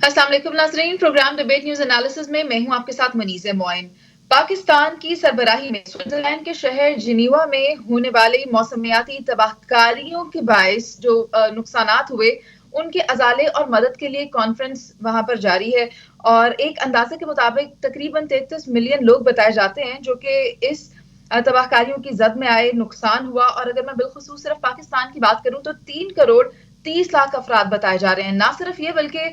अस्सलाम वालेकुम नाज़रीन, प्रोग्राम डिबेट न्यूज एनालिसिस में मैं हूं आपके साथ मनीज़ मोइन। पाकिस्तान की सरबराही में स्विट्जरलैंड के शहर जिनीवा में होने वाली मौसमियाती तबाहकारियों के बायस जो नुकसानात हुए उनके अजाले और मदद के लिए कॉन्फ्रेंस वहां पर जारी है। और एक अंदाजे के मुताबिक तकरीबन 33 मिलियन लोग बताए जाते हैं जो कि इस तबाहकारियों की जद में आए, नुकसान हुआ। और अगर मैं बिलखुसूस सिर्फ पाकिस्तान की बात करूं तो 3 करोड़ 30 लाख अफराद बताए जा रहे हैं। ना सिर्फ ये बल्कि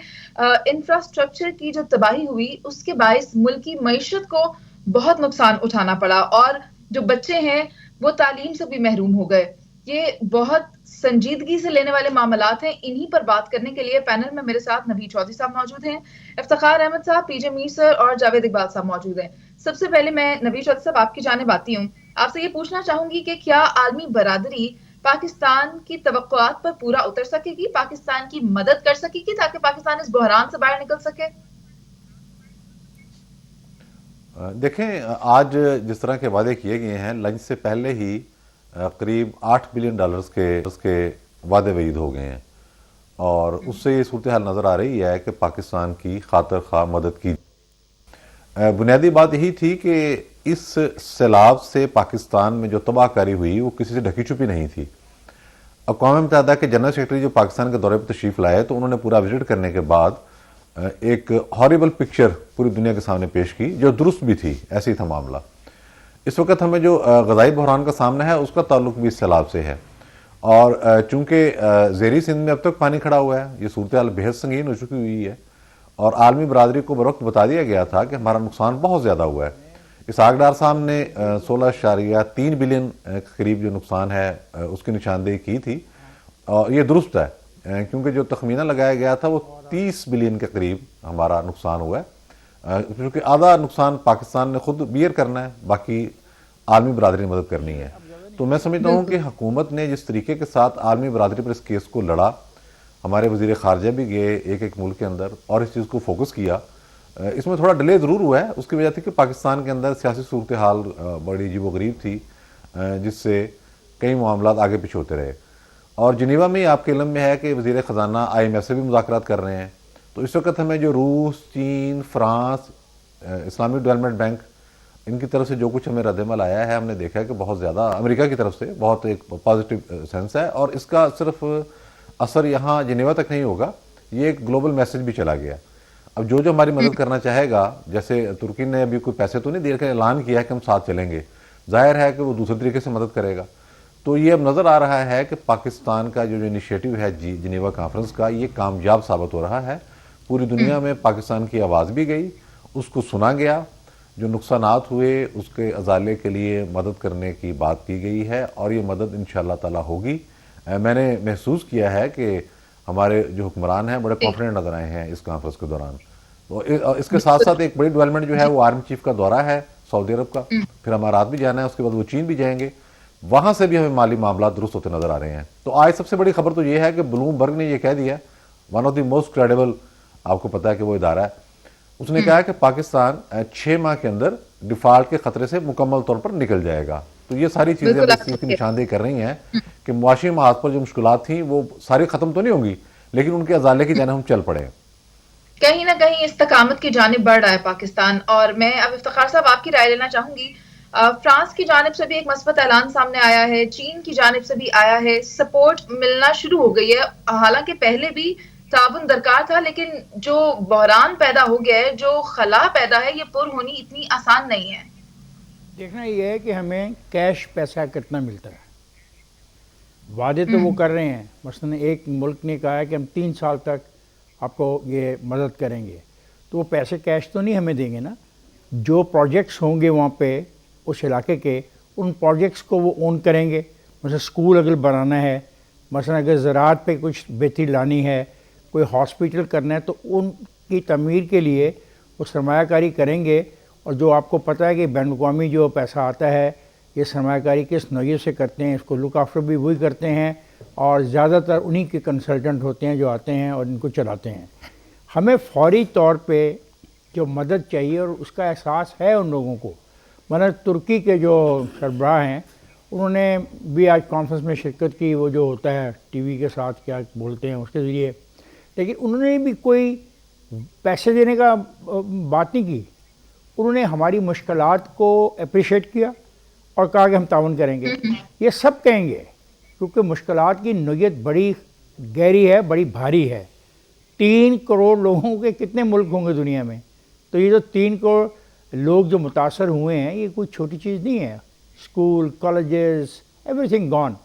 इंफ्रास्ट्रक्चर की जो तबाही हुई उसके बायस मुल्क की मईशत को बहुत नुकसान उठाना पड़ा और जो बच्चे हैं वो तालीम से भी महरूम हो गए। ये बहुत संजीदगी से लेने वाले मामलात हैं। इन्हीं पर बात करने के लिए पैनल में मेरे साथ नबी चौधरी साहब मौजूद हैं, इफ्तिखार अहमद साहब, पीजे मीर सर और जावेद इकबाल साहब मौजूद हैं। सबसे पहले मैं नबी चौधरी साहब आपकी जानिब आती हूँ। आपसे ये पूछना चाहूंगी कि क्या आलमी बरादरी पाकिस्तान की तवक्कुआत पर पूरा उतर सकेगी, पाकिस्तान की मदद कर सकेगी ताकि पाकिस्तान इस बहरान से बाहर निकल सके? देखें, आज जिस तरह के वादे किए गए हैं, लंच से पहले ही करीब $8 बिलियन के वादे वईद हो गए हैं और उससे ये सूरत हाल नज़र आ रही है कि पाकिस्तान की खातिर खा मदद की। बुनियादी बात यही थी कि इस सैलाब से पाकिस्तान में जो तबाहकारी हुई वो किसी से ढकी छुपी नहीं थी। अक़वाम मुत्तहिदा के जनरल सेक्रेटरी जो पाकिस्तान के दौरे पर तशरीफ़ लाए तो उन्होंने पूरा विजिट करने के बाद एक हॉरिबल पिक्चर पूरी दुनिया के सामने पेश की, जो दुरुस्त भी थी। ऐसे ही था मामला। इस वक्त हमें जो ग़ज़ाई बहरान का सामना है उसका ताल्लुक भी इस सैलाब से है और चूँकि ज़ेरी सिंध में अब तक पानी खड़ा हुआ है, ये सूरत हाल बेहद संगीन हो चुकी हुई है और आलमी बरादरी को बरवक्त बता दिया गया था कि हमारा नुकसान बहुत ज़्यादा हुआ है। इसहाक डार साहब ने 16.3 बिलियन के करीब जो नुकसान है उसकी निशानदेही की थी और ये दुरुस्त है, क्योंकि जो तखमीना लगाया गया था वो 30 बिलियन के करीब हमारा नुकसान हुआ है, क्योंकि आधा नुकसान पाकिस्तान ने खुद बियर करना है, बाकी आलमी बरादरी ने मदद करनी है। तो मैं समझता हूँ कि हुकूमत ने जिस तरीके के साथ आलमी बरादरी पर इस केस को लड़ा, हमारे वज़ीर ख़ारजा भी गए एक एक मुल्क के अंदर और इस चीज़ को फोकस किया। इसमें थोड़ा डिले ज़रूर हुआ है, उसकी वजह थी कि पाकिस्तान के अंदर सियासी सूरत हाल बड़ी अजीब व गरीब थी, जिससे कई मामलात आगे पीछे होते रहे। और जिनीवा में आपके इल्म में है कि वज़ीर ख़जाना IMF से भी मुज़ाकरात कर रहे हैं। तो इस वक्त हमें जो रूस, चीन, फ्रांस, इस्लामिक डेवलपमेंट बैंक, इनकी तरफ से जो कुछ हमें रद्दमल आया है, हमने देखा है कि बहुत ज़्यादा अमेरिका की तरफ से बहुत एक पॉजिटिव सेंस है और इसका सिर्फ असर यहाँ जिनेवा तक नहीं होगा, ये एक ग्लोबल मैसेज भी चला गया। अब जो जो हमारी मदद करना चाहेगा, जैसे तुर्की ने अभी कोई पैसे तो नहीं दे के ऐलान किया है कि हम साथ चलेंगे, जाहिर है कि वो दूसरे तरीके से मदद करेगा। तो ये अब नज़र आ रहा है कि पाकिस्तान का जो इनिशिएटिव है जिनेवा कॉन्फ्रेंस का, ये कामयाब साबित हो रहा है। पूरी दुनिया में पाकिस्तान की आवाज़ भी गई, उसको सुना गया, जो नुकसानात हुए उसके अजाले के लिए मदद करने की बात की गई है और ये मदद इंशाअल्लाह ताला होगी। मैंने महसूस किया है कि हमारे जो हुक्मरान हैं बड़े कॉन्फिडेंट नज़र आए हैं इस कॉन्फ्रेंस के दौरान। तो इसके साथ साथ एक बड़ी डेवलपमेंट जो है वो आर्मी चीफ का दौरा है सऊदी अरब का, फिर अमारात भी जाना है, उसके बाद वो चीन भी जाएंगे, वहाँ से भी हमें माली मामला दुरुस्त होते नज़र आ रहे हैं। तो आज सबसे बड़ी खबर तो ये है कि ब्लूमबर्ग ने यह कह दिया, one of the most credible, आपको पता है कि वो इदारा है, उसने कहा कि पाकिस्तान 6 माह के अंदर डिफॉल्ट के खतरे से मुकम्मल तौर पर निकल जाएगा। तो ये सारी चीज़ें अब इस चीज़ की निशानदेही कर रही हैं कि मुआशी महाज पर जो मुश्किलात थी वो सारी ख़त्म तो नहीं होंगी, लेकिन उनके अजाले की जाने हम चल पड़े। कहीं ना कहीं इस्तकामत की जानिब बढ़ रहा है पाकिस्तान। और मैं अब इफ्तिखार साहब आपकी राय लेना चाहूंगी। फ्रांस की जानिब से भी एक मस्बत ऐलान सामने आया है, चीन की जानिब से भी आया है, सपोर्ट मिलना शुरू हो गई है। हालांकि पहले भी ताबन दरकार था, लेकिन जो बहरान पैदा हो गया है, जो खला पैदा है, ये पुर होनी इतनी आसान नहीं है। देखना ये है कि हमें कैश पैसा कितना मिलता है। वादे तो वो कर रहे हैं, मसलन एक मुल्क ने कहा है कि हम 3 साल तक आपको ये मदद करेंगे, तो वो पैसे कैश तो नहीं हमें देंगे ना। जो प्रोजेक्ट्स होंगे वहाँ पे उस इलाके के, उन प्रोजेक्ट्स को वो ओन करेंगे। मतलब स्कूल अगर बनाना है, मसलन अगर ज़राअत पे कुछ बेहतरी लानी है, कोई हॉस्पिटल करना है, तो उनकी तमीर के लिए वो सरमायाकारी करेंगे। और जो आपको पता है कि बैन अवी जो पैसा आता है, ये सरमायाकारी किस नौयत से करते हैं, इसको लुक आफ्टर भी वही करते हैं और ज़्यादातर उन्हीं के कंसल्टेंट होते हैं जो आते हैं और इनको चलाते हैं। हमें फौरी तौर पे जो मदद चाहिए और उसका एहसास है उन लोगों को। मतलब तुर्की के जो सरबराह हैं उन्होंने भी आज कॉन्फ्रेंस में शिरकत की, वो जो होता है टीवी के साथ क्या बोलते हैं उसके ज़रिए, लेकिन उन्होंने भी कोई पैसे देने का बात नहीं की, उन्होंने हमारी मुश्किलात को अप्रिशिएट किया और कहा कि हम ताउन करेंगे। ये सब कहेंगे क्योंकि मुश्किलात की नोयत बड़ी गहरी है, बड़ी भारी है। 3 करोड़ लोगों के कितने मुल्क होंगे दुनिया में, तो ये जो 3 करोड़ लोग जो मुतासर हुए हैं ये कोई छोटी चीज़ नहीं है। School, colleges, everything gone.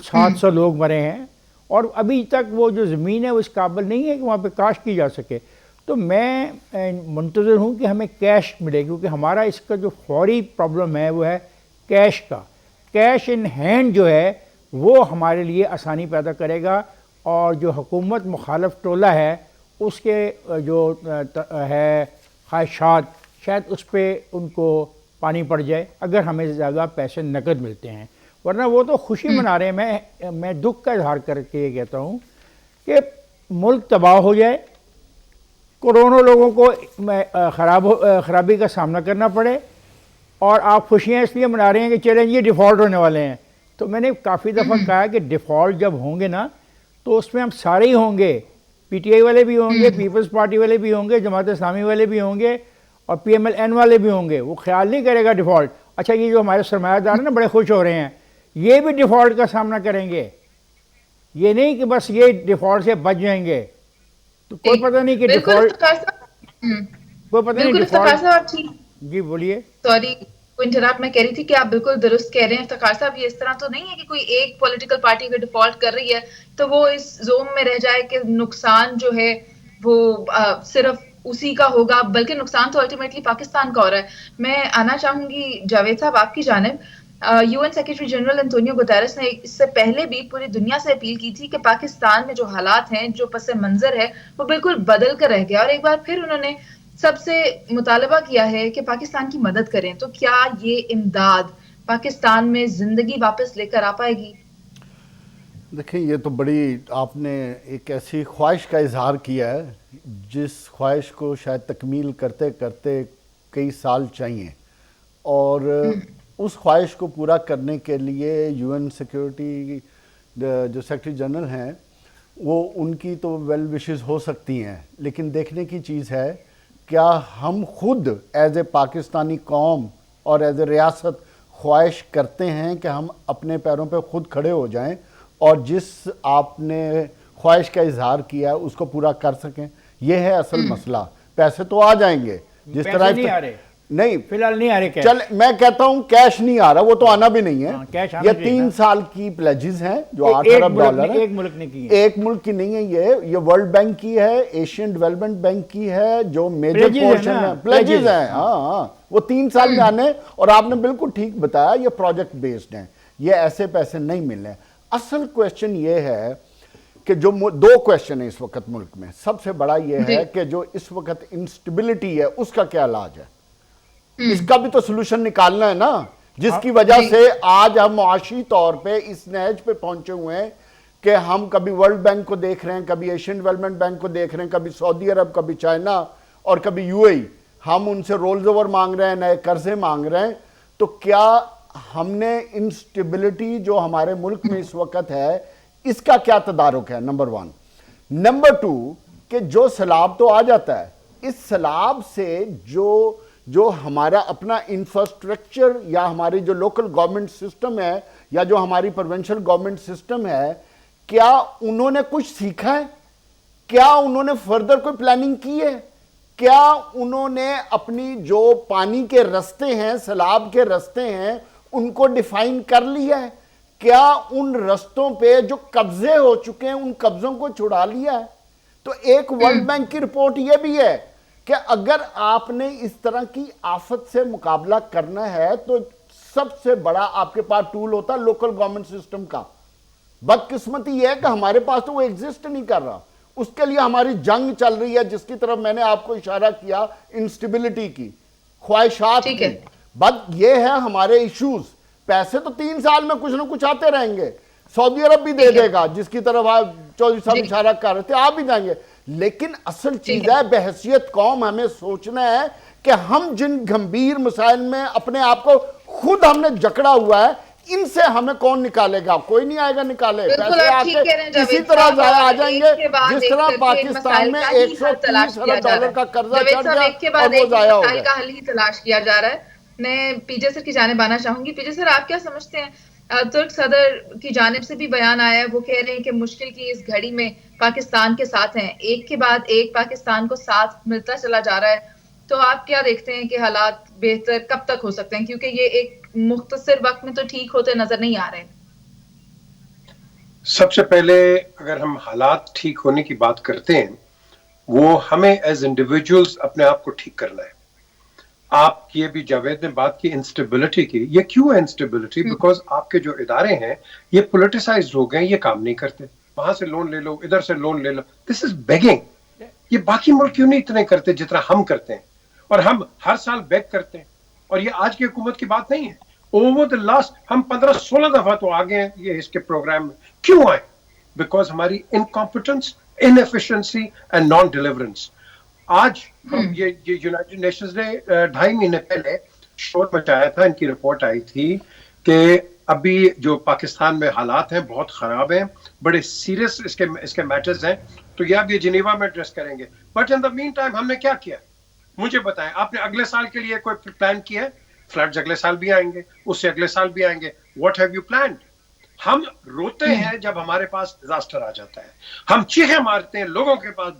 700 लोग मरे हैं और अभी तक वो जो ज़मीन है वो इस काबिल नहीं है कि वहाँ पे काश्त की जा सके। तो मैं मुंतज़र हूँ कि हमें कैश मिले, क्योंकि हमारा इसका जो फौरी प्रॉब्लम है वो है कैश का। कैश इन हैंड जो है वो हमारे लिए आसानी पैदा करेगा, और जो हुकूमत मुखालफ टोला है उसके जो है ख्वाहिशात, शायद उस पर उनको पानी पड़ जाए अगर हमें ज़्यादा पैसे नकद मिलते हैं, वरना वो तो खुशी मना रहे हैं। मैं दुख का इजहार करके ये कहता हूँ कि मुल्क तबाह हो जाए, करोड़ों लोगों को खराबी का सामना करना पड़े, और आप खुशियाँ इसलिए मना रहे हैं कि चलें ये डिफ़ॉल्ट होने वाले हैं। तो मैंने काफ़ी दफ़ा कहा कि डिफ़ॉल्ट जब होंगे ना तो उसमें हम सारे ही होंगे, पीटीआई वाले भी होंगे, पीपल्स पार्टी वाले भी होंगे, जमात इस्लामी वाले भी होंगे, और पीएमएल-एन वाले भी होंगे। वो ख्याल नहीं करेगा डिफ़ॉल्ट, अच्छा ये जो हमारे सरमायादार हैं ना बड़े खुश हो रहे हैं, ये भी डिफ़ॉल्ट का सामना करेंगे। ये नहीं कि बस ये डिफ़ॉल्ट से बच जाएंगे। तो कोई पता नहीं कि डिफ़ॉल्ट, कोई पता नहीं डिफ़ॉल्ट। जी बोलिए। सॉरी इंटरप्ट, मैं कह रही थी कि आप बिल्कुल दुरुस्त कह रहे हैं इफ्तिखार साहब। ये इस तरह तो नहीं है कि कोई एक पॉलिटिकल पार्टी अगर डिफॉल्ट कर रही है तो वो इस जोन में रह जाए कि नुकसान जो है वो सिर्फ उसी का होगा, बल्कि नुकसान तो अल्टीमेटली पाकिस्तान का हो रहा है। मैं आना चाहूंगी जावेद साहब आपकी जानिब। UN secretary general Antonio Guterres ने इससे पहले भी पूरी दुनिया से अपील की थी कि पाकिस्तान में जो हालात हैं, जो पस मंजर है, वो बिल्कुल बदल कर रह गया, और एक बार फिर उन्होंने सबसे मुतालबा किया है कि पाकिस्तान की मदद करें। तो क्या ये इमदाद पाकिस्तान में जिंदगी वापस लेकर आ पाएगी? देखिए, ये तो बड़ी आपने एक ऐसी ख्वाहिश का इजहार किया है जिस ख्वाहिश को शायद तकमील करते करते कई साल चाहिए, और उस ख्वाहिश को पूरा करने के लिए यूएन सिक्योरिटी जो सेक्रेटरी जनरल हैं वो उनकी तो वेल विशेस हो सकती हैं, लेकिन देखने की चीज़ है क्या हम खुद एज ए पाकिस्तानी कौम और एज ए रियासत ख्वाहिश करते हैं कि हम अपने पैरों पे खुद खड़े हो जाएं और जिस आपने ख्वाहिश का इजहार किया उसको पूरा कर सकें। यह है असल मसला। पैसे तो आ जाएंगे, जिस तरह नहीं आ रहे, नहीं फिलहाल नहीं आ रहे कैश। चल मैं कहता हूं कैश नहीं आ रहा, वो तो आना भी नहीं है। कैश ये 3 साल की प्लेजेस हैं जो 8 अरब डॉलर है। एक मुल्क ने की है, एक मुल्क की नहीं है, ये वर्ल्ड बैंक की है, एशियन डेवलपमेंट बैंक की है, जो मेजर पोर्शन है, प्लेजेस हैं। हाँ, वो 3 साल में आने, और आपने बिल्कुल ठीक बताया ये प्रोजेक्ट बेस्ड हैं, ये ऐसे पैसे नहीं मिलने। असल क्वेश्चन ये है कि जो 2 क्वेश्चन है इस वक्त मुल्क में। सबसे बड़ा ये है कि जो इस वक्त इंस्टेबिलिटी है उसका क्या इलाज है, इसका भी तो सोल्यूशन निकालना है ना, जिसकी वजह से आज हम मुआशी तौर पे इस नहज पे पहुंचे हुए हैं कि हम कभी वर्ल्ड बैंक को देख रहे हैं, कभी एशियन डेवलपमेंट बैंक को देख रहे हैं, कभी सऊदी अरब, कभी चाइना और कभी यूएई। हम उनसे रोल्स ओवर मांग रहे हैं, नए कर्जे मांग रहे हैं। तो क्या हमने इंस्टेबिलिटी जो हमारे मुल्क में इस वक्त है इसका क्या तदारुक है? नंबर 1। नंबर 2 कि जो सैलाब तो आ जाता है, इस सैलाब से जो हमारा अपना इंफ्रास्ट्रक्चर या हमारी जो लोकल गवर्नमेंट सिस्टम है या जो हमारी प्रोविंशियल गवर्नमेंट सिस्टम है, क्या उन्होंने कुछ सीखा है? क्या उन्होंने फर्दर कोई प्लानिंग की है? क्या उन्होंने अपनी जो पानी के रास्ते हैं, सैलाब के रास्ते हैं, उनको डिफाइन कर लिया है? क्या उन रास्तों पे जो कब्जे हो चुके हैं उन कब्जों को छुड़ा लिया है? तो एक वर्ल्ड बैंक की रिपोर्ट यह भी है कि अगर आपने इस तरह की आफत से मुकाबला करना है तो सबसे बड़ा आपके पास टूल होता है लोकल गवर्नमेंट सिस्टम का। बदकिस्मती यह है कि हमारे पास तो वो एग्जिस्ट नहीं कर रहा। उसके लिए हमारी जंग चल रही है, जिसकी तरफ मैंने आपको इशारा किया, इंस्टेबिलिटी की, ख्वाहिशात की। बट ये है हमारे इश्यूज। पैसे तो 3 साल में कुछ ना कुछ आते रहेंगे। सऊदी अरब भी दे देगा, जिसकी तरफ आप चौधरी साहब इशारा कर रहे थे, आप भी जाएंगे। लेकिन असल चीज है, बहसियत कौम हमें सोचना है कि हम जिन गंभीर मसाइल में अपने आप को खुद हमने जकड़ा हुआ है, ان سے ہمیں کون نکالے گا؟ کوئی نہیں آئے گا نکالے. پیسے آ کے اسی طرح صاحب ضائع آ جائیں گے جس طرح ایک پاکستان میں $130 ارب کا قرضہ چڑھ گیا ایک کے بعد اور وہ ایک ضائع ہو مسائل گئے. کا حل ہی تلاش کیا جا رہا ہے. میں پی جے سر کی جانب آنا چاہوں گی. پی جے سر آپ کیا سمجھتے ہیں؟ ترک صدر کی جانب سے بھی بیان آیا ہے, وہ کہہ رہے ہیں کہ مشکل کی اس گھڑی میں پاکستان کے ساتھ ہیں, ایک کے بعد ایک پاکستان کو ساتھ ملتا چلا جا رہا ہے. تو آپ کیا دیکھتے ہیں کہ حالات بہتر کب تک ہو سکتے ہیں, کیونکہ یہ ایک مختصر وقت میں تو ٹھیک ہوتے نظر نہیں آ رہے. سب سے پہلے اگر ہم حالات ٹھیک ہونے کی بات کرتے ہیں, وہ ہمیں ایز انڈیویجولز اپنے آپ کو ٹھیک کرنا ہے. آپ یہ بھی جاوید نے بات کی انسٹیبلٹی کی, یہ کیوں ہے انسٹیبلٹی؟ بیکاز آپ کے جو ادارے ہیں یہ پولیٹیسائزڈ ہو گئے, یہ کام نہیں کرتے. وہاں سے لون لے لو, ادھر سے لون لے لو, دس از بیگنگ. یہ باقی ملک کیوں نہیں اتنے کرتے جتنا ہم کرتے ہیں, اور ہم ہر سال بیگ کرتے ہیں. اور یہ آج کی حکومت کی بات نہیں ہے, اوور دا لاسٹ ہم 15-16 دفعہ تو آگے ہیں یہ اس کے پروگرام میں. کیوں آئے؟ بیکاز ہماری انکمپٹنس, انیفیشنسی اینڈ نان ڈیلیورنس. آج ہم یہ یونائٹڈ نیشنز نے 2.5 مہینے پہلے شور مچایا تھا, ان کی رپورٹ آئی تھی کہ ابھی جو پاکستان میں حالات ہیں بہت خراب ہیں, بڑے سیریس اس کے میٹرز ہیں, تو یہ اب یہ جنیوا میں ایڈریس کریں گے. But in the main time ہم نے کیا کیا؟ مجھے بتائیں, آپ نے اگلے سال کے لیے کوئی پلان کیا ہے؟ فلڈز اگلے سال بھی آئیں گے, اس سے اگلے سال بھی آئیں گے. What have you planned? ہم روتے ہیں جب ہمارے پاس ڈیزاسٹر آ جاتا ہے, ہم چیخیں مارتے ہیں, لوگوں کے پاس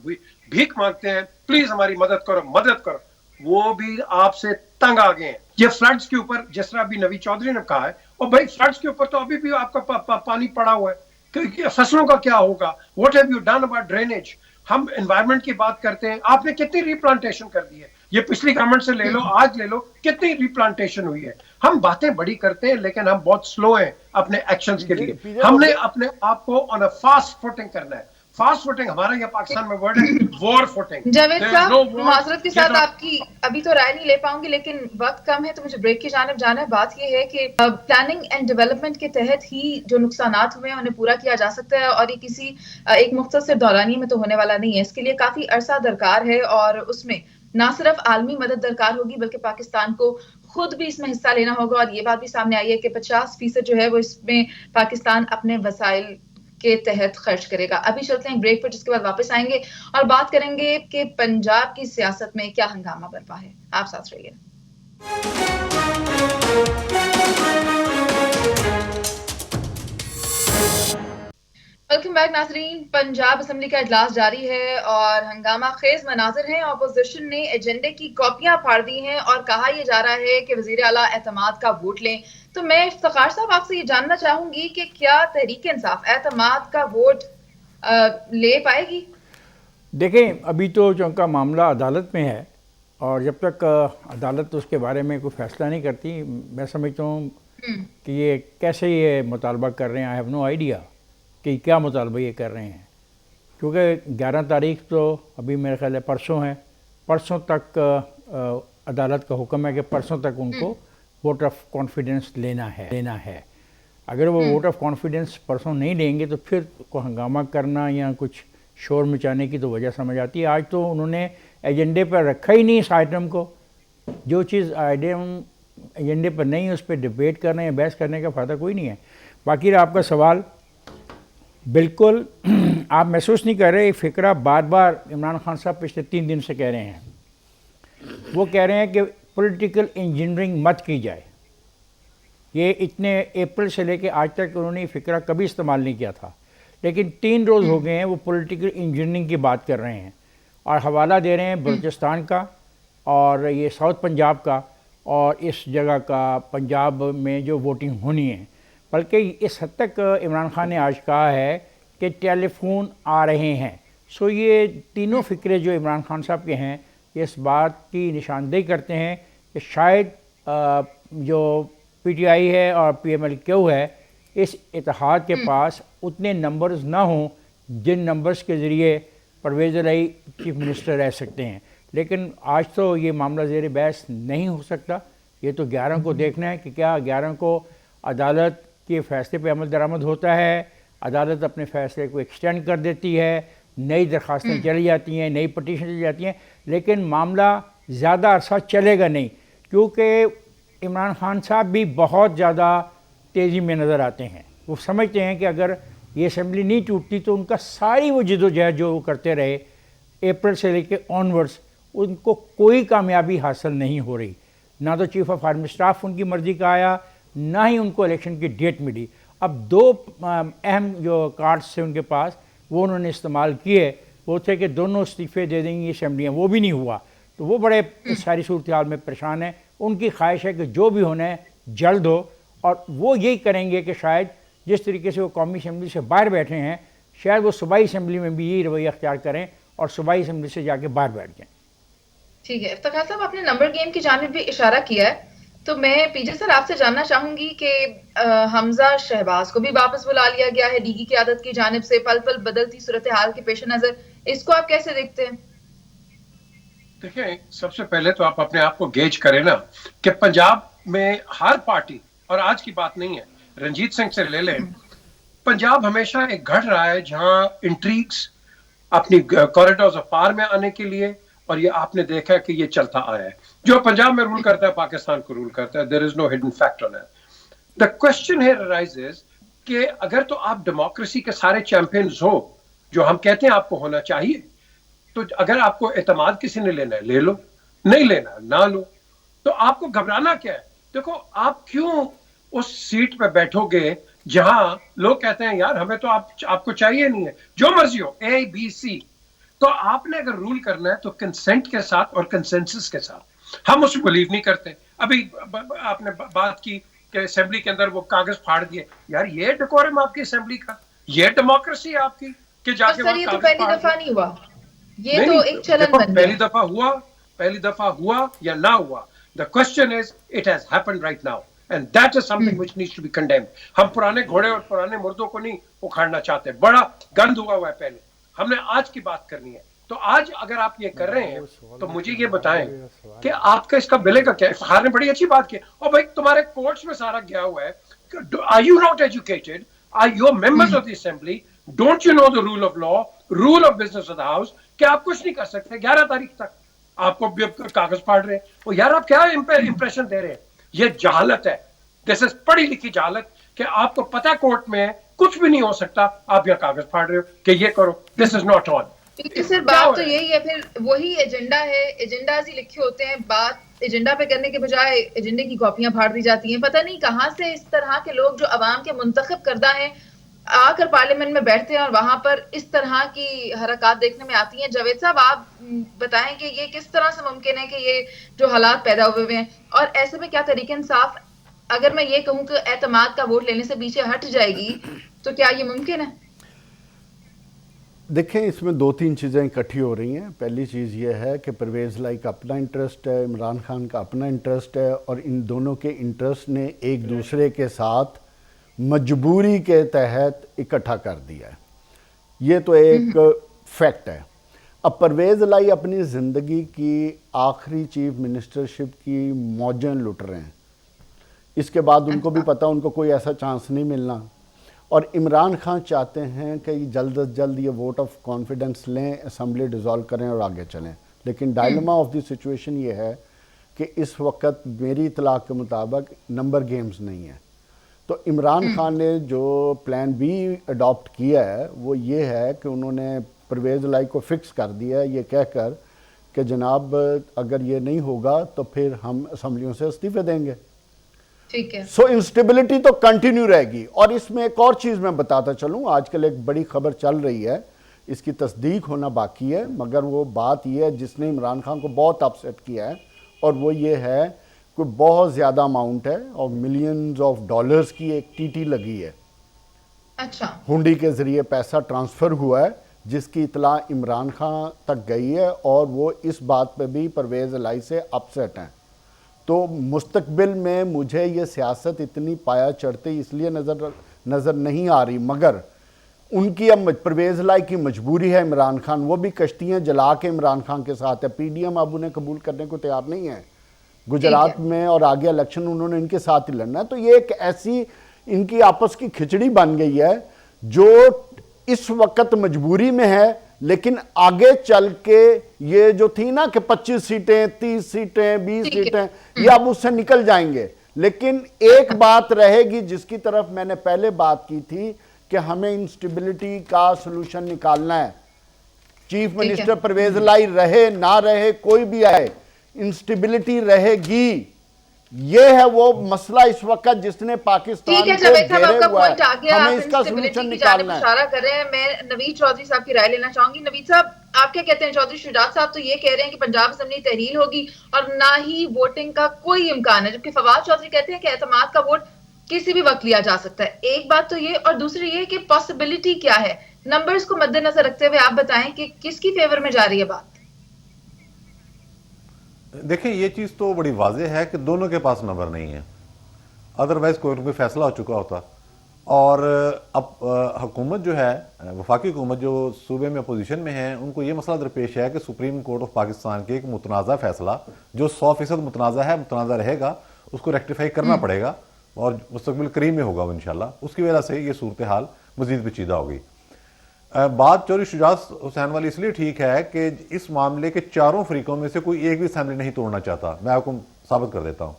بھیک مانگتے ہیں, پلیز ہماری مدد کرو, مدد کرو. وہ بھی آپ سے تنگ آ گئے ہیں. یہ فلڈز کے اوپر جس طرح ابھی نوی چودھری نے کہا ہے, اور بھائی فلڈز کے اوپر تو ابھی بھی آپ کا پانی پڑا ہوا ہے, کہ فصلوں کا کیا ہوگا؟ What have you done about drainage? ہم انوائرمنٹ کی بات کرتے ہیں, آپ نے کتنی ریپلانٹیشن کر دی ہے؟ یہ پچھلی گورنمنٹ سے لے لو, آج لے لو, کتنی ریپلانٹیشن ہوئی ہے؟ ہم باتیں بڑی کرتے ہیں لیکن ہم بہت سلو ہیں اپنے ایکشنز کے لیے. ہم نے اپنے آپ کو آن اے فاسٹ فوٹنگ کرنا ہے. فاسٹ فوٹنگ ہمارا یہ پاکستان میں ورڈ ہے, وار فوٹنگ. جاوید صاحب معذرت کے ساتھ آپ کی ابھی تو رائے نہیں لے پاؤں گی, لیکن وقت کم ہے تو مجھے بریک کی جانب جانا ہے. بات یہ ہے کہ پلاننگ اینڈ ڈیولپمنٹ کے تحت ہی جو نقصانات ہوئے ہیں انہیں پورا کیا جا سکتا ہے, اور یہ کسی ایک مختصر دورانیے میں تو ہونے والا نہیں ہے. اس کے لیے کافی عرصہ درکار ہے, اور اس میں نہ صرف عالمی مدد درکار ہوگی بلکہ پاکستان کو خود بھی اس میں حصہ لینا ہوگا. اور یہ بات بھی سامنے آئی ہے کہ 50% جو ہے وہ اس میں پاکستان اپنے وسائل کے تحت خرچ کرے گا. ابھی چلتے ہیں بریک پر, جس کے بعد واپس آئیں گے اور بات کریں گے کہ پنجاب کی سیاست میں کیا ہنگامہ برپا ہے. آپ ساتھ رہیے. ویلکم بیک ناظرین. پنجاب اسمبلی کا اجلاس جاری ہے اور ہنگامہ خیز مناظر ہیں. اپوزیشن نے ایجنڈے کی کاپیاں پھاڑ دی ہیں اور کہا یہ جا رہا ہے کہ وزیر اعلیٰ اعتماد کا ووٹ لیں. تو میں افتخار صاحب آپ سے یہ جاننا چاہوں گی کہ کیا تحریک انصاف اعتماد کا ووٹ لے پائے گی؟ دیکھیں, ابھی تو چونکہ معاملہ عدالت میں ہے, اور جب تک عدالت اس کے بارے میں کوئی فیصلہ نہیں کرتی, میں سمجھتا ہوں کہ یہ کیسے یہ مطالبہ کر رہے ہیں. آئی ہیو نو آئیڈیا کہ کیا مطالبہ یہ کر رہے ہیں, کیونکہ 11 تاریخ تو ابھی میرے خیال ہے پرسوں ہے. پرسوں تک عدالت کا حکم ہے کہ پرسوں تک ان کو ووٹ آف کانفیڈنس لینا ہے. اگر وہ ووٹ آف کانفیڈنس پرسوں نہیں لیں گے تو پھر کو ہنگامہ کرنا یا کچھ شور مچانے کی تو وجہ سمجھ آتی ہے. آج تو انہوں نے ایجنڈے پر رکھا ہی نہیں اس آئٹم کو. جو چیز ایجنڈے پر نہیں اس پہ ڈبیٹ کرنے یا بحث کرنے کا فائدہ کوئی نہیں ہے. باقی آپ کا سوال بالکل آپ محسوس نہیں کر رہے. فکرہ بار بار عمران خان صاحب پچھلے 3 دن سے کہہ رہے ہیں. وہ کہہ رہے ہیں کہ پولیٹیکل انجینئرنگ مت کی جائے. یہ اتنے اپریل سے لے کے آج تک انہوں نے یہ فکرہ کبھی استعمال نہیں کیا تھا, لیکن 3 روز ہو گئے ہیں وہ پولیٹیکل انجینئرنگ کی بات کر رہے ہیں, اور حوالہ دے رہے ہیں بلوچستان کا اور یہ ساؤتھ پنجاب کا اور اس جگہ کا پنجاب میں جو ووٹنگ ہونی ہے. بلکہ اس حد تک عمران خان نے آج کہا ہے کہ ٹیلی فون آ رہے ہیں. سو یہ تینوں فکرے جو عمران خان صاحب کے ہیں یہ اس بات کی نشاندہی کرتے ہیں کہ شاید جو پی ٹی آئی ہے اور پی ایم ایل کیو ہے اس اتحاد کے پاس اتنے نمبرز نہ ہوں جن نمبرز کے ذریعے پرویز الہی چیف منسٹر رہ سکتے ہیں. لیکن آج تو یہ معاملہ زیر بحث نہیں ہو سکتا. یہ تو 11 کو دیکھنا ہے کہ کیا 11 کو عدالت کے فیصلے پہ عمل درآمد ہوتا ہے, عدالت اپنے فیصلے کو ایکسٹینڈ کر دیتی ہے, نئی درخواستیں چلی جاتی ہیں, نئی پٹیشن چلی جاتی ہیں, لیکن معاملہ زیادہ عرصہ چلے گا نہیں, کیونکہ عمران خان صاحب بھی بہت زیادہ तेज़ी में नज़र आते हैं। वो समझते हैं कि अगर ये असेंबली नहीं टूटती तो उनका सारी वो जिदोजहद जो वो करते रहे अप्रैल से लेके ऑनवर्ड्स, उनको कोई कामयाबी हासिल नहीं हो रही। ना तो चीफ ऑफ आर्मी स्टाफ उनकी मर्ज़ी का आया, ना ही उनको इलेक्शन की डेट मिली। अब दो अहम जो कार्ड्स थे उनके पास वो उन्होंने इस्तेमाल किए, वो थे कि दोनों इस्तीफ़े दे देंगी असेंबलियाँ, वो भी नहीं हुआ। तो वो बड़े सारी सूरत हाल में परेशान है। उनकी ख्वाहिश है कि जो भी होना है जल्द हो, और वो यही करेंगे कि शायद जिस तरीके से वो कौमी असम्बली से बाहर बैठे हैं, शायद वो सूबाई असम्बली में भी यही रवैया अख्तियार करें और सूबाई असम्बली से जाके बाहर बैठ जाएं। ठीक है, इफ्तिखार साहब आपने नंबर गेम की जानिब भी इशारा किया है, तो मैं पीजे सर आपसे जानना चाहूंगी कि हमजा शहबाज को भी वापस बुला लिया गया है डीगी की आदत की जानिब से, पल पल बदलती सूरत हाल के पेश नजर, इसको आप कैसे देखते हैं? देखिए, सबसे पहले तो आप अपने आप को गेज करें ना कि पंजाब में हर पार्टी, और आज की बात नहीं है, रंजीत सिंह से ले लें, पंजाब हमेशा एक घट रहा है जहां इंट्रीग्स अपनी कॉरिडोर्स ऑफ पावर में आने के लिए, और ये आपने देखा है कि ये चलता आया है। जो पंजाब में रूल करता है पाकिस्तान को रूल करता है, there is no hidden fact on it. The question here arises कि अगर तो आप डेमोक्रेसी के सारे चैंपियंस हो, जो हम कहते हैं आपको होना चाहिए, तो अगर आपको एतमाद किसी ने लेना है ले लो, नहीं लेना ना लो, तो आपको घबराना क्या है? देखो, आप क्यों उस सीट पे बैठोगे जहां लोग कहते हैं यार हमें तो आपको चाहिए नहीं है, जो मर्जी हो ए बी सी। तो आपने अगर रूल करना है तो कंसेंट के साथ और कंसेंसस के साथ। हम उसको बिलीव नहीं करते। अभी आपने बात की कि असेंबली के अंदर वो कागज फाड़ दिए, यार ये डेकोरम आपकी असेंबली का, ये डेमोक्रेसी आपकी कि जाके सर ये तो पहली दफा नहीं हुआ, ये तो एक चलन बन गया। पहली दफा हुआ या ना हुआ, the question is it has happened right now and that is something which needs to be condemned. हम पुराने घोड़े और पुराने मुर्दों को नहीं उखाड़ना चाहते, बड़ा गंद हुआ है पहले, हमने आज की बात करनी है। तो आज अगर आप ये कर रहे हैं तो मुझे ये बताएं कि आपका इसका मिलेगा क्या? इफ्तिखार ने बड़ी अच्छी बात की, और भाई तुम्हारे कोर्ट्स में सारा गया हुआ है, are you not educated, are you members of the assembly, don't you know the rule of law, rule of business of the house, कि आप कुछ नहीं कर सकते 11 तारीख तक, आपको कागज फाड़ रहे हैं। और यार आप क्या इंप्रेशन दे रहे हैं? ये जहालत है, दिस इज पढ़ी लिखी जहालत कि आपको पता कोर्ट में कुछ भी नहीं हो सकता, आप यहाँ कागज फाड़ रहे हो कि ये करो, this is not on. Sir बात तो यही है, फिर वही एजेंडा है, एजेंडाज ही लिखे होते हैं, बात एजेंडा पे करने के बजाय एजेंडे की कॉपियां फाड़ दी जाती हैं। पता नहीं कहाँ से इस तरह के लोग जो अवाम के मुंतखब करदा हैं आकर पार्लियामेंट में बैठते हैं और वहां पर इस तरह की हरकत देखने में आती हैं। जावेद साहब आप बताएं कि ये किस तरह से मुमकिन है कि ये जो हालात पैदा हुए हैं, और ऐसे में क्या तरीके इंसाफ, अगर मैं ये कहूँ कि एतमाद का वोट लेने से पीछे हट जाएगी, तो क्या ये मुमकिन है? देखें, इसमें दो तीन चीज़ें इकट्ठी हो रही हैं। पहली चीज़ ये है कि परवेज़ लाई का अपना इंटरेस्ट है, इमरान खान का अपना इंटरेस्ट है, और इन दोनों के इंटरेस्ट ने एक दूसरे के साथ मजबूरी के तहत इकट्ठा कर दिया है। ये तो एक फैक्ट है। अब परवेज़ लाई अपनी ज़िंदगी की आखिरी चीफ मिनिस्टरशिप की मौजें लुट रहे हैं। इसके बाद उनको भी पता उनको कोई ऐसा चांस नहीं मिलना, और इमरान खान चाहते हैं कि जल्द अज जल्द ये वोट ऑफ कॉन्फिडेंस लें, असम्बली डिज़ोल्व करें और आगे चलें। लेकिन डायलेमा ऑफ द सिचुएशन ये है कि इस वक्त मेरी इतला के मुताबिक नंबर गेम्स नहीं है। तो इमरान खान ने जो प्लान बी अडॉप्ट किया है वो ये है कि उन्होंने परवेज़ लाई को फिक्स कर दिया है, ये कहकर कि जनाब अगर ये नहीं होगा तो फिर हम असम्बलियों से इस्तीफे देंगे। ठीक है। सो इंस्टेबिलिटी तो कंटिन्यू रहेगी। और इसमें एक और चीज़ मैं बताता चलूँ, आजकल एक बड़ी खबर चल रही है, इसकी तस्दीक होना बाकी है, मगर वो बात ये है जिसने इमरान खान को बहुत अपसेट किया है, और वो ये है कि बहुत ज़्यादा अमाउंट है और मिलियंस ऑफ डॉलर्स की एक टीटी लगी है। अच्छा। हुंडी के ज़रिए पैसा ट्रांसफ़र हुआ है, जिसकी इतला इमरान खान तक गई है, और वो इस बात पे भी परवेज़ लाई से अपसेट हैं। तो मुस्तकबिल में मुझे ये सियासत इतनी पाया चढ़ती इसलिए नज़र नहीं आ रही, मगर उनकी अब परवेज़ लाई की मजबूरी है। इमरान खान वो भी कश्तियाँ जला के इमरान खान के साथ है, पीडीएम अब उन्हें कबूल करने को तैयार नहीं है। गुजरात में और आगे इलेक्शन उन्होंने इनके साथ ही लड़ना है। तो ये एक ऐसी इनकी आपस की खिचड़ी बन गई है जो इस वक्त मजबूरी में है, लेकिन आगे चल के ये जो थी ना कि 25 सीटें, 30 सीटें, 20 सीटें, ये अब उससे निकल जाएंगे। لیکن ایک بات رہے گی جس کی طرف میں نے پہلے بات کی تھی کہ ہمیں انسٹیبلٹی کا سلوشن نکالنا ہے. چیف منسٹر پرویز الہی رہے نہ رہے کوئی بھی آئے, انسٹیبلٹی رہے گی. یہ ہے وہ مسئلہ اس وقت جس نے پاکستان کو گھیرے ہوا ہے, ہمیں اس کا سلوشن نکالنا ہے. اشارہ کر رہے ہیں. میں نوید چودھری صاحب کی رائے لینا چاہوں گی. نوید صاحب آپ کیا کہتے ہیں؟ چودھری شجاعت صاحب تو یہ کہہ رہے ہیں کہ پنجاب اسمبلی تحلیل ہوگی اور نہ ہی ووٹنگ کا کوئی امکان ہے, جبکہ فواد چودھری کہتے ہیں کہ اعتماد کا ووٹ کسی بھی وقت لیا جا سکتا ہے. ایک بات تو یہ, اور دوسری یہ کہ پاسبلٹی کیا ہے. نمبرز کو مد نظر رکھتے ہوئے آپ بتائیں کہ کس کی فیور میں جا رہی ہے بات؟ دیکھیں یہ چیز تو بڑی واضح ہے کہ دونوں کے پاس نمبر نہیں ہے, ادروائز کوئی فیصلہ ہو چکا ہوتا. اور اب حکومت جو ہے, وفاقی حکومت جو صوبے میں اپوزیشن میں ہے, ان کو یہ مسئلہ درپیش ہے کہ سپریم کورٹ آف پاکستان کے ایک متنازع فیصلہ جو 100% متنازع ہے, متنازع رہے گا, اس کو ریکٹیفائی کرنا پڑے گا اور مستقبل قریب میں ہوگا انشاءاللہ. اس کی وجہ سے یہ صورتحال مزید پیچیدہ ہو گئی. بات چوری شجاعت حسین والی اس لیے ٹھیک ہے کہ اس معاملے کے چاروں فریقوں میں سے کوئی ایک بھی اسمبلی نہیں توڑنا چاہتا. میں آپ کو ثابت کر دیتا ہوں.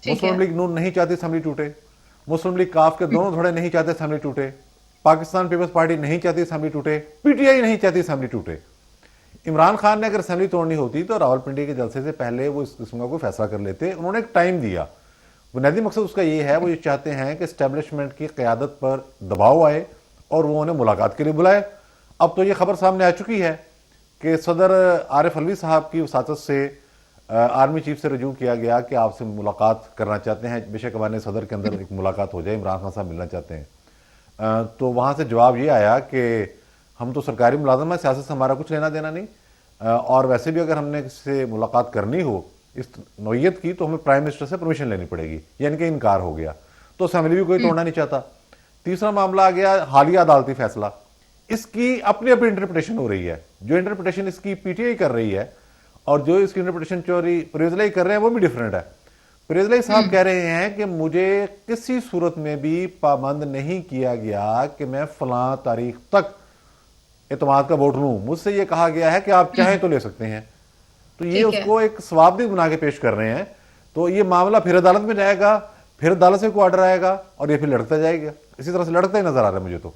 مسلم لیگ نون نہیں چاہتی اسمبلی ٹوٹے, مسلم لیگ کاف کے دونوں دھڑے نہیں چاہتے اسمبلی ٹوٹے, پاکستان پیپلز پارٹی نہیں چاہتی اسمبلی ٹوٹے, پی ٹی آئی نہیں چاہتی اسمبلی ٹوٹے. عمران خان نے اگر اسمبلی توڑنی ہوتی تو راولپنڈی کے جلسے سے پہلے وہ اس قسم کا کوئی فیصلہ کر لیتے. انہوں نے ایک ٹائم دیا. بنیادی مقصد اس کا یہ ہے, وہ یہ چاہتے ہیں کہ اسٹیبلشمنٹ کی قیادت پر دباؤ آئے اور وہ انہیں ملاقات کے لیے بلائے. اب تو یہ خبر سامنے آ چکی ہے کہ صدر عارف علوی صاحب کی وساطت سے آرمی چیف سے رجوع کیا گیا کہ آپ سے ملاقات کرنا چاہتے ہیں. بے شک ہمارے صدر کے اندر ایک ملاقات ہو جائے, عمران خان صاحب ملنا چاہتے ہیں. تو وہاں سے جواب یہ آیا کہ ہم تو سرکاری ملازم ہیں, سیاست سے ہمارا کچھ لینا دینا نہیں, اور ویسے بھی اگر ہم نے کسی سے ملاقات کرنی ہو اس نوعیت کی تو ہمیں پرائم منسٹر سے پرمیشن لینی پڑے گی. یعنی کہ انکار ہو گیا. تو اسمبلی بھی کوئی توڑنا نہیں چاہتا. تیسرا معاملہ آ گیا حالیہ عدالتی فیصلہ. اس کی اپنی اپنی انٹرپریٹیشن ہو رہی ہے. جو انٹرپریٹیشن اس کی پی ٹی آئی کر رہی ہے اور جو اس کی انٹرپریٹیشن چوری پرویز الہی کر رہے ہیں وہ بھی ڈیفرنٹ ہے. پرویز الہی صاحب کہہ رہے ہیں کہ مجھے کسی صورت میں بھی پابند نہیں کیا گیا کہ میں فلاں تاریخ تک اعتماد کا ووٹ لوں. مجھ سے یہ کہا گیا ہے کہ آپ چاہیں تو لے سکتے ہیں. تو یہ اس کو ایک ثواب بھی بنا کے پیش کر رہے ہیں. تو یہ معاملہ پھر عدالت میں جائے گا, پھر عدالت سے کوئی آرڈر آئے گا اور یہ پھر لڑکتا جائے گا. اسی طرح سے لڑکتا ہی نظر آ رہا ہے مجھے تو.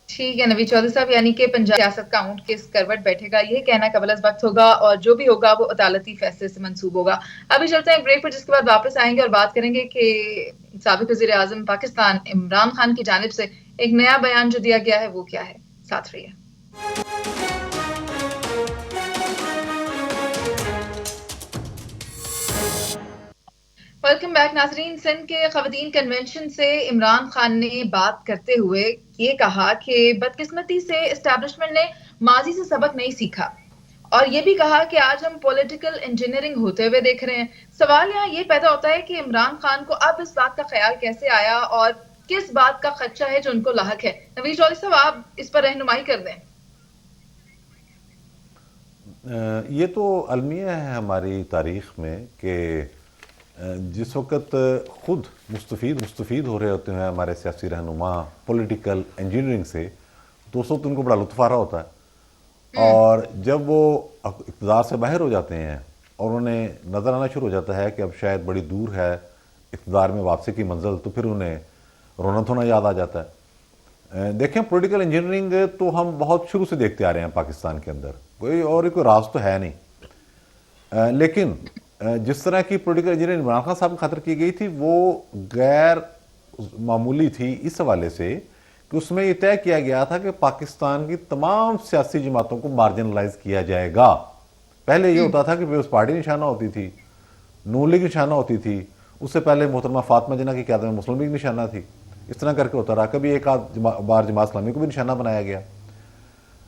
ٹھیک ہے نوید چودھری صاحب, یعنی کہ پنجاب سیاست کا اونٹ کس کروٹ بیٹھے گا یہ کہنا قبل از وقت ہوگا, اور جو بھی ہوگا وہ عدالتی فیصلے سے منسوب ہوگا. ابھی چلتے ہیں بریک پر, جس کے بعد واپس آئیں گے اور بات کریں گے کہ سابق وزیر اعظم پاکستان عمران خان کی جانب سے ایک نیا بیان جو دیا گیا ہے وہ کیا ہے. ساتھ رہیے. ویلکم بیک ناظرین. سندھ کے خواتین کنونشن سے عمران خان نے بات کرتے ہوئے یہ کہا کہ بدقسمتی سے اسٹیبلشمنٹ نے ماضی سے سبق نہیں سیکھا, اور یہ بھی کہا کہ آج ہم پولیٹیکل انجینئرنگ ہوتے ہوئے دیکھ رہے ہیں. سوال یہاں یہ پیدا ہوتا ہے کہ عمران خان کو اب اس بات کا خیال کیسے آیا اور کس بات کا خدشہ ہے جو ان کو لاحق ہے. نوید چودھری صاحب آپ اس پر رہنمائی کر دیں. یہ تو المیہ ہے ہماری تاریخ میں کہ جس وقت خود مستفید ہو رہے ہوتے ہیں ہمارے سیاسی رہنما پولیٹیکل انجینئرنگ سے, تو اس وقت ان کو بڑا لطف آ رہا ہوتا ہے. اور جب وہ اقتدار سے باہر ہو جاتے ہیں اور انہیں نظر آنا شروع ہو جاتا ہے کہ اب شاید بڑی دور ہے اقتدار میں واپسی کی منزل, تو پھر انہیں رونا دھونا یاد آ جاتا ہے. دیکھیں پولیٹیکل انجینئرنگ تو ہم بہت شروع سے دیکھتے آ رہے ہیں پاکستان کے اندر, کوئی راز تو ہے نہیں. لیکن جس طرح کی پولیٹیکل انجینئرنگ عمران خان صاحب کی خاطر کی گئی تھی وہ غیر معمولی تھی اس حوالے سے کہ اس میں یہ طے کیا گیا تھا کہ پاکستان کی تمام سیاسی جماعتوں کو مارجنلائز کیا جائے گا. پہلے یہ ہوتا تھا کہ پیپلز پارٹی نشانہ ہوتی تھی, نون لیگ نشانہ ہوتی تھی, اس سے پہلے محترمہ فاطمہ جناح کی قیادت میں مسلم لیگ نشانہ تھی. اس طرح کر کے ہوتا رہا. کبھی ایک آدھ بار جماعت اسلامی کو بھی نشانہ بنایا گیا.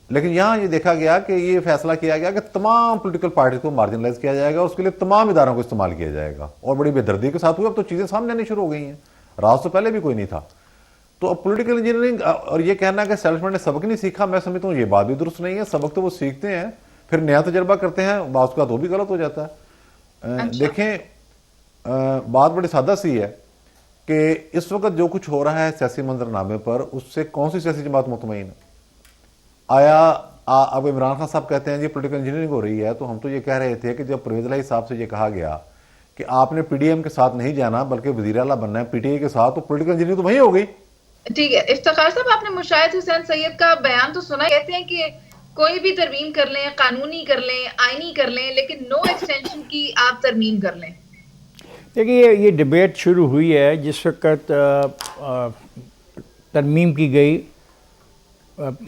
لیکن یہاں یہ دیکھا گیا کہ یہ فیصلہ کیا گیا کہ تمام پولیٹیکل پارٹی کو مارجنلائز کیا جائے گا اور اس کے لیے تمام اداروں کو استعمال کیا جائے گا, اور بڑی بے دردی کے ساتھ ہوئی. اب تو چیزیں سامنے آنی شروع ہو گئی ہیں, راز تو پہلے بھی کوئی نہیں تھا. تو اب پولیٹیکل انجینئرنگ اور یہ کہنا کہ اسٹیبلشمنٹ نے سبق نہیں سیکھا, میں سمجھتا ہوں یہ بات بھی درست نہیں ہے. سبق تو وہ سیکھتے ہیں, پھر نیا تجربہ کرتے ہیں, بعض کا تو بھی غلط ہو جاتا ہے. دیکھیں بات بڑی سادہ سی ہے کہ اس وقت جو کچھ ہو رہا ہے سیاسی منظرنامے پر, اس سے کون سی سیاسی جماعت مطمئن ہے؟ آیا اب عمران خان صاحب کہتے ہیں جی پولیٹیکل انجینئرنگ ہو رہی ہے, تو ہم تو یہ کہہ رہے تھے کہ جب پرویز الہی صاحب سے یہ کہا گیا کہ آپ نے پی ڈی ایم کے ساتھ نہیں جانا بلکہ وزیر اعلیٰ بننا ہے پی ٹی آئی کے ساتھ، تو پولیٹیکل انجینئرنگ تو وہیں ہو گئی. ٹھیک ہے افتخار صاحب، آپ نے مشاہد حسین سید کا بیان تو سنا، کہتے ہیں کہ کوئی بھی ترمیم کر لیں، قانونی کر لیں، آئینی کر لیں، لیکن نو ایکسٹینشن کی آپ ترمیم کر لیں. دیکھیے یہ ڈیبیٹ شروع ہوئی ہے جس وقت ترمیم کی گئی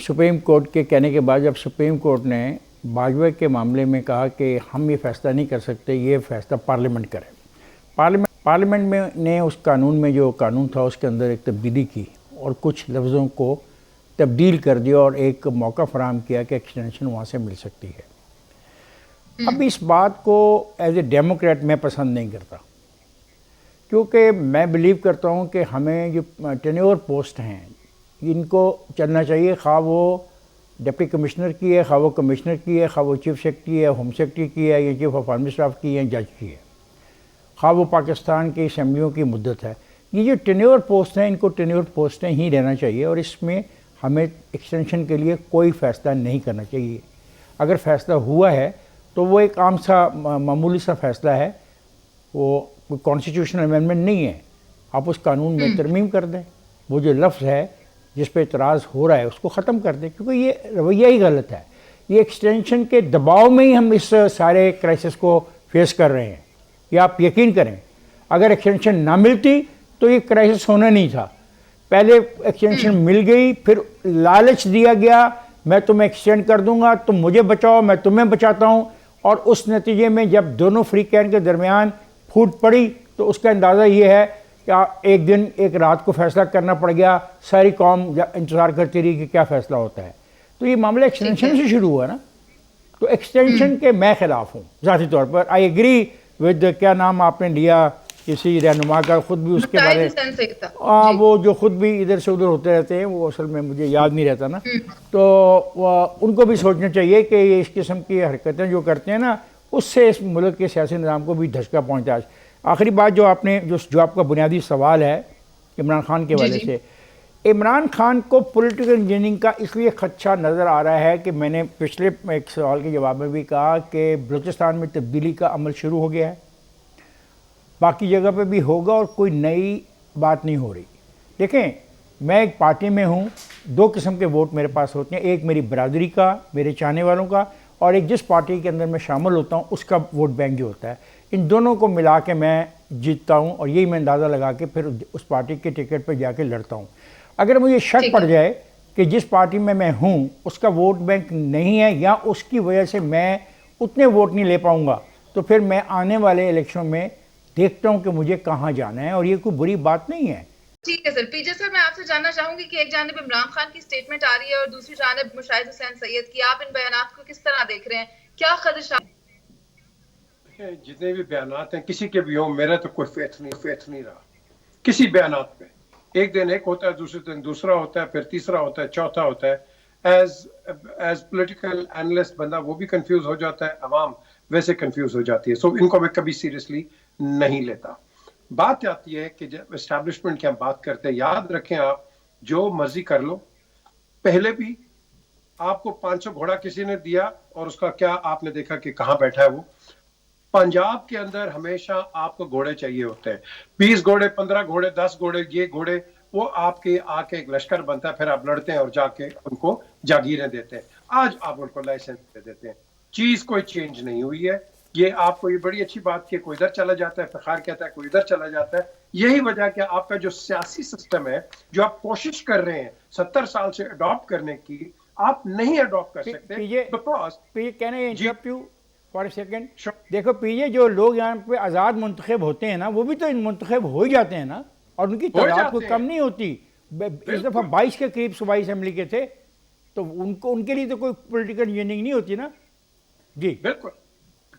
سپریم کورٹ کے کہنے کے بعد، جب سپریم کورٹ نے باجوہ کے معاملے میں کہا کہ ہم یہ فیصلہ نہیں کر سکتے، یہ فیصلہ پارلیمنٹ کرے. پارلیمنٹ میں نے اس قانون میں جو قانون تھا اس کے اندر ایک تبدیلی کی اور کچھ لفظوں کو تبدیل کر دیا اور ایک موقع فراہم کیا کہ ایکسٹینشن وہاں سے مل سکتی ہے. اب اس بات کو ایز اے ڈیموکریٹ میں پسند نہیں کرتا، کیونکہ میں بلیو کرتا ہوں کہ ہمیں جو ٹینیور پوسٹ ہیں ان کو چلنا چاہیے، خواہ وہ ڈپٹی کمشنر کی ہے، خواہ وہ کمشنر کی ہے، خواہ وہ چیف سیکرٹری ہے، ہوم سیکرٹری کی ہے، یا چیف آف آرمی اسٹاف کی ہے، جج کی ہے، خواہ وہ پاکستان کی اسمبلیوں کی مدت ہے. یہ جو ٹینیور پوسٹ ہیں ان کو ٹینیور پوسٹیں ہی رہنا چاہیے، اور اس میں ہمیں ایکسٹینشن کے لیے کوئی فیصلہ نہیں کرنا چاہیے. اگر فیصلہ ہوا ہے تو وہ ایک عام سا معمولی سا فیصلہ ہے، وہ کوئی کانسٹیٹیوشنل امینڈمنٹ نہیں ہے. آپ اس قانون میں ترمیم کر دیں، وہ جو لفظ ہے جس پہ اعتراض ہو رہا ہے اس کو ختم کر دیں، کیونکہ یہ رویہ ہی غلط ہے. یہ ایکسٹینشن کے دباؤ میں ہی ہم اس سارے کرائسس کو فیس کر رہے ہیں. یہ آپ یقین کریں، اگر ایکسٹینشن نہ ملتی تو یہ کرائسس ہونا نہیں تھا. پہلے ایکسٹینشن مل گئی، پھر لالچ دیا گیا میں تمہیں ایکسٹینڈ کر دوں گا، تم مجھے بچاؤ میں تمہیں بچاتا ہوں، اور اس نتیجے میں جب دونوں فریقین کے درمیان پھوٹ پڑی تو اس کا اندازہ یہ ہے کہ ایک دن ایک رات کو فیصلہ کرنا پڑ گیا، ساری قوم انتظار کرتی رہی کہ کیا فیصلہ ہوتا ہے. تو یہ معاملہ ایکسٹینشن سے شروع ہوا نا، تو ایکسٹینشن کے میں خلاف ہوں ذاتی طور پر. آئی ایگری ود کیا نام آپ نے لیا کسی رہنما کا، خود بھی اس کے بارے وہ جو خود بھی ادھر سے ادھر ہوتے رہتے ہیں، وہ اصل میں مجھے یاد نہیں رہتا نا، تو ان کو بھی سوچنا چاہیے کہ یہ اس قسم کی حرکتیں جو کرتے ہیں نا اس سے اس ملک کے سیاسی نظام کو بھی دھچکا پہنچتا ہے. آخری بات جو آپ نے جو آپ کا بنیادی سوال ہے عمران خان کے حوالے سے، عمران خان کو پولیٹیکل انجینئرنگ کا اس لیے خدشہ نظر آ رہا ہے کہ میں نے پچھلے ایک سوال کے جواب میں بھی کہا کہ بلوچستان میں تبدیلی کا عمل شروع ہو گیا ہے، باقی جگہ پہ بھی ہوگا، اور کوئی نئی بات نہیں ہو رہی. دیکھیں میں ایک پارٹی میں ہوں، دو قسم کے ووٹ میرے پاس ہوتے ہیں، ایک میری برادری کا، میرے چاہنے والوں کا، اور ایک جس پارٹی کے اندر میں شامل ہوتا ہوں اس کا ووٹ بینک جو ہوتا ہے. ان دونوں کو ملا کے میں جیتتا ہوں، اور یہی میں اندازہ لگا کے پھر اس پارٹی کے ٹکٹ پہ جا کے لڑتا ہوں. اگر مجھے شک پڑ جائے کہ جس پارٹی میں ہوں اس کا ووٹ بینک نہیں ہے یا اس کی وجہ سے میں اتنے ووٹ نہیں لے پاؤں گا، تو پھر میں آنے والے الیکشن میں دیکھتا ہوں کہ مجھے کہاں جانا ہے، اور یہ کوئی بری بات نہیں ہے. ٹھیک ہے سر. پی جے سر، میں آپ سے جاننا چاہوں گی کہ ایک جانب عمران خان کی سٹیٹمنٹ آ رہی ہے اور دوسری جانب مشاہد حسین سید کی، آپ ان بیانات کو کس طرح دیکھ رہے ہیں؟ کیا خدشات؟ جتنے بھی بیانات ہیں کسی کے بھی ہوں، میرا تو کوئی فیتھ نہیں رہا کسی بیانات پہ. ایک دن ایک ہوتا ہے، دوسرے دن دوسرا ہوتا ہے، پھر تیسرا ہوتا ہے، چوتھا ہوتا ہے. ایز پولیٹیکل اینالسٹ بندہ وہ بھی کنفیوز ہو جاتا ہے، عوام ویسے کنفیوز ہو جاتی ہے. سو ان کو میں کبھی سیریسلی نہیں لیتا. بات آتی ہے کہ جب اسٹیبلشمنٹ کی ہم بات کرتے ہیں، یاد رکھیں آپ جو مرضی کر لو، پہلے بھی آپ کو 500 گھوڑا کسی نے دیا اور اس کا کیا آپ نے دیکھا کہ کہاں بیٹھا ہے وہ. پنجاب کے اندر ہمیشہ آپ کو گھوڑے چاہیے ہوتے ہیں، 20 گھوڑے، 15 گھوڑے، 10 گھوڑے، یہ گھوڑے وہ آپ کے آ کے ایک لشکر بنتا ہے، پھر آپ لڑتے ہیں اور جا کے ان کو جاگیریں دیتے ہیں. آج آپ ان کو لائسنس دے دیتے ہیں. چیز کوئی چینج نہیں ہوئی ہے. یہ آپ کو یہ بڑی اچھی بات کہ کوئی ادھر چلا جاتا ہے، فخار کہتا ہے کوئی ادھر چلا جاتا ہے. یہی وجہ کہ آپ کا جو سیاسی سسٹم ہے جو آپ کوشش کر رہے ہیں 70 سال سے اڈاپٹ کرنے کی، آپ نہیں اڈاپٹ کر سکتے. فار اے سیکنڈ دیکھو پی جے، جو لوگ یہاں پہ آزاد منتخب ہوتے ہیں نا وہ بھی تو منتخب ہو ہی جاتے ہیں نا، اور ان کی تعداد کوئی کم نہیں ہوتی. اس دفعہ 22 کے قریب صوبائی اسمبلی کے تھے، تو ان کے لیے تو کوئی پولیٹیکل انجینئرنگ نہیں ہوتی نا. جی بالکل،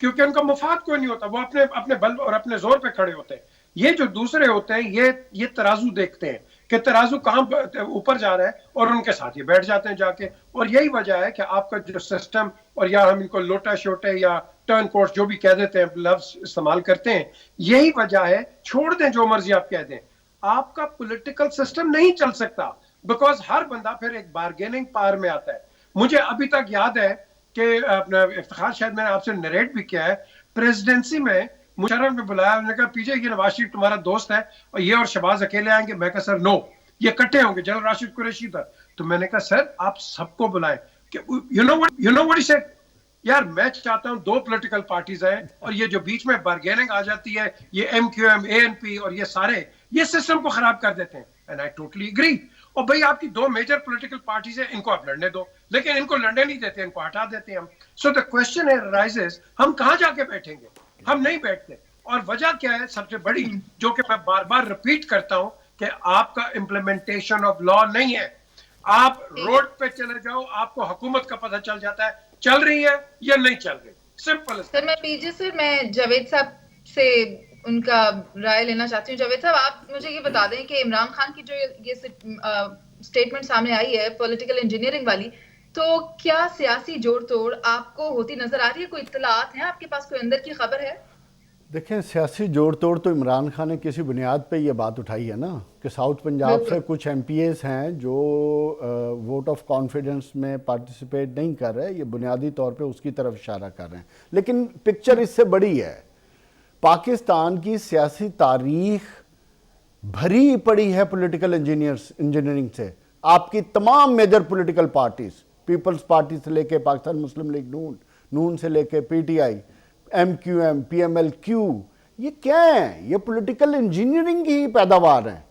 کیونکہ ان کا مفاد کوئی نہیں ہوتا، وہ اپنے بل اور اپنے زور پہ کھڑے ہوتے ہیں. یہ جو دوسرے ہوتے ہیں یہ ترازو دیکھتے ہیں کہ ترازو کہاں اوپر جا رہا ہے اور ان کے ساتھ یہ بیٹھ جاتے ہیں جا کے. اور یہی وجہ ہے کہ آپ کا جو سسٹم، اور یا ہم ان کو لوٹا شوٹے یا ٹرن کورٹ جو بھی کہہ دیتے ہیں، لفظ استعمال کرتے ہیں، یہی وجہ ہے. چھوڑ دیں جو مرضی آپ کہہ دیں، آپ کا پولیٹیکل سسٹم نہیں چل سکتا، بیکاز ہر بندہ پھر ایک بارگیننگ پاور میں آتا ہے. مجھے ابھی تک یاد ہے کہ اپنا افتخار، شاید میں نے آپ سے نریٹ بھی کیا ہے، پریزیڈنسی میں मुशर्रफ ने बुलाया, उन्होंने कहा पीजे ये नवाज शरीफ तुम्हारा दोस्त है और ये और शहबाज अकेले आएंगे। मैं कहा सर नो, ये इकट्ठे होंगे, जनरल राशिद कुरैशी था। तो मैंने कहा सर आप सबको बुलाएं। You know what he said, यार मैं चाहता हूं दो पॉलिटिकल पार्टीज हैं और ये जो बीच में बार्गेनिंग आ जाती है, ये MQM, ANP और ये सारे ये सिस्टम को खराब कर देते हैं। And I totally agree. और भाई आपकी दो मेजर पॉलिटिकल पार्टीज है, इनको आप लड़ने दो, लेकिन इनको लड़ने नहीं देते, इनको हटा देते हैं हम। सो द क्वेश्चन राइजेस, हम कहां जाके बैठेंगे? हम नहीं बैठते। और वजह क्या है सबसे बड़ी, जो कि मैं बार बार रिपीट करता हूं कि आपका इम्प्लीमेंटेशन ऑफ लॉ नहीं है। आप रोड पे चले जाओ, आपको हुकूमत का पता चल जाता है चल रही है या नहीं चल रही, सिंपल। सर मैं पीजे सर मैं जावेद साहब से उनका राय लेना चाहती हूँ। जावेद साहब आप मुझे ये बता दें कि इमरान खान की जो ये स्टेटमेंट सामने आई है पॉलिटिकल इंजीनियरिंग वाली, तो क्या सियासी जोड़ तोड़ आपको होती नजर आ रही है? कोई इत्तलात हैं आपके पास, कोई अंदर की खबर है? देखें, सियासी जोड़ तोड़ तो इमरान खान ने किसी बुनियाद पे ये बात उठाई है ना कि साउथ पंजाब से कुछ MPAs हैं जो वोट ऑफ कॉन्फिडेंस में पार्टिसिपेट नहीं कर रहे, ये बुनियादी तौर पे उसकी तरफ इशारा कर रहे हैं। लेकिन पिक्चर इससे बड़ी है। पाकिस्तान की सियासी तारीख भरी पड़ी है पॉलिटिकल इंजीनियरिंग से। आपकी तमाम major political parties, Peoples Party से लेके पाकिस्तान मुस्लिम लीग नून से लेके PTI, MQM, PMLQ, ये क्या है? ये पॉलिटिकल इंजीनियरिंग की पैदावार है।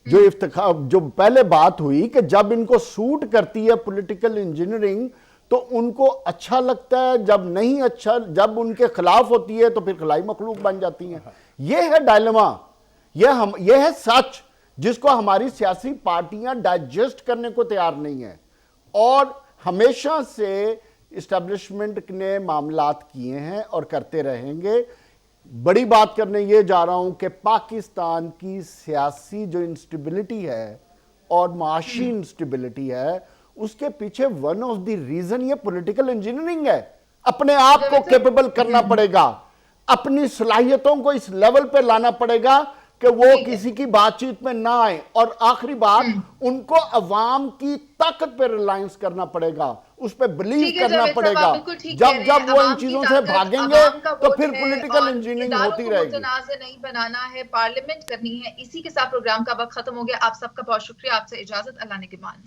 जो पहले बात हुई कि जब इनको सूट करती है पॉलिटिकल इंजीनियरिंग तो उनको अच्छा लगता है, जब नहीं अच्छा, जब उनके खिलाफ होती है तो फिर खिलाई मखलूक बन जाती हैं। ये है डायलेमा, ये है सच जिसको हमारी सियासी पार्टियां डाइजेस्ट करने को तैयार नहीं है। और हमेशा से इस्टेब्लिशमेंट ने मामलात किए हैं और करते रहेंगे। बड़ी बात करने ये जा रहा हूं कि पाकिस्तान की सियासी जो इंस्टेबिलिटी है और माशी इंस्टेबिलिटी है, उसके पीछे वन ऑफ द रीजन ये पॉलिटिकल इंजीनियरिंग है। अपने आप को कैपेबल करना पड़ेगा, अपनी सलाहियतों को इस लेवल पे लाना पड़ेगा कि वो किसी की बातचीत में ना आए। और आखिरी बात, उनको अवाम की ताकत पे रिलायंस करना पड़ेगा, उस पर बिलीव करना पड़ेगा। जब वो इन चीजों से भागेंगे तो फिर पॉलिटिकल इंजीनियरिंग होती रहेगी। नहीं बनाना है, पार्लियामेंट करनी है। इसी के साथ प्रोग्राम का वक्त खत्म हो गया। आप सबका बहुत शुक्रिया। आपसे इजाजत, अल्लाह ने के मान।